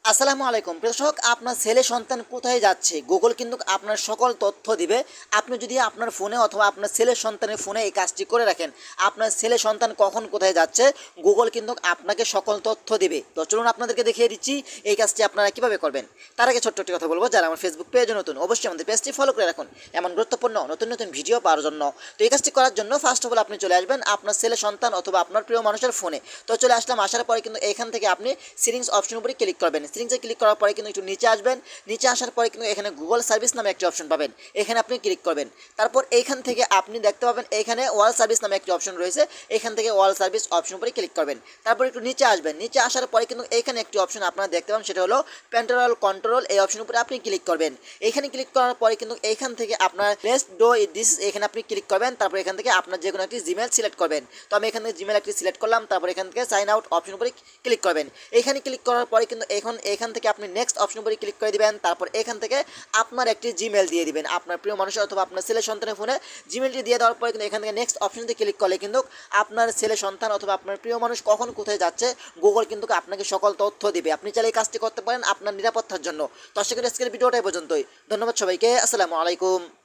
আসসালামু আলাইকুম দর্শক, আপনার ছেলে সন্তান কোথায় যাচ্ছে গুগল কিন্তু আপনার সকল তথ্য দিবে। আপনি যদি আপনার ফোনে অথবা আপনার ছেলে সন্তানের ফোনে এই কাজটি করে রাখেন, আপনার ছেলে সন্তান কখন কোথায় যাচ্ছে গুগল কিন্তু আপনাকে সকল তথ্য দিবে। তো চলুন আপনাদেরকে দেখিয়ে দিচ্ছি এই কাজটি আপনারা কিভাবে করবেন। তার আগে ছোট্ট একটি কথা বলবো, যারা আমার ফেসবুক পেজে নতুন অবশ্যই আমাদের পেজটি ফলো করে রাখুন এমন গুরুত্বপূর্ণ নতুন নতুন ভিডিও পাওয়ার জন্য। তো এই কাজটি করার জন্য ফার্স্ট অফ অল আপনি চলে আসবেন আপনার ছেলে সন্তান অথবা আপনার প্রিয় মানুষের ফোনে। তো চলে আসলাম, আসার পরে কিন্তু এখান থেকে আপনি সিটিংস অপশন উপরে ক্লিক করবেন। সিটিংসে ক্লিক করার পরে কিন্তু একটু নিচে আসবেন, নিচে আসার পরে কিন্তু এখানে গুগল সার্ভিস নামে একটি অপশন পাবেন, এখানে আপনি ক্লিক করবেন। তারপর এইখান থেকে আপনি দেখতে পাবেন এখানে ওয়াল সার্ভিস নামে একটি অপশন রয়েছে, এখান থেকে ওয়াল সার্ভিস অপশন উপরে ক্লিক করবেন। তারপর একটু নিচে আসবেন, নিচে আসার পরে কিন্তু এখানে একটি অপশন আপনারা দেখতে পাবেন, সেটা হলো প্যারেন্টাল কন্ট্রোল। এই অপশন উপরে আপনি ক্লিক করবেন। এখানে ক্লিক করার পরে কিন্তু এখান থেকে আপনার লেটস ডু দিস এখানে আপনি ক্লিক করবেন। তারপর এখান থেকে আপনার যে কোনো একটি জিমেল সিলেক্ট করবেন। তো আমি এখান থেকে জিমেল একটি সিলেক্ট করলাম। তারপর এখান থেকে সাইন আউট অপশন উপরে ক্লিক করবেন। এখানে ক্লিক করার পরে কিন্তু এখান থেকে আপনি নেক্সট অপশন উপরে ক্লিক করে দিবেন। তারপর এখান থেকে আপনার একটি জিমেল দিয়ে দিবেন, আপনার প্রিয় মানুষের অথবা আপনার ছেলে সন্তানের ফোনে জিমেলটি দিয়ে দেওয়ার পরে কিন্তু এখান থেকে নেক্সট অপশনতে ক্লিক করলে কিন্তু আপনার ছেলে সন্তান অথবা আপনার প্রিয় মানুষ কখন কোথায় যাচ্ছে গুগল কিন্তু আপনাকে সকল তথ্য দিবে। আপনি চাইলে এই কাজটি করতে পারেন আপনার নিরাপত্তার জন্য। তো আশা করি আজকের ভিডিওটা এই পর্যন্তই। ধন্যবাদ সবাইকে। আসসালামু আলাইকুম।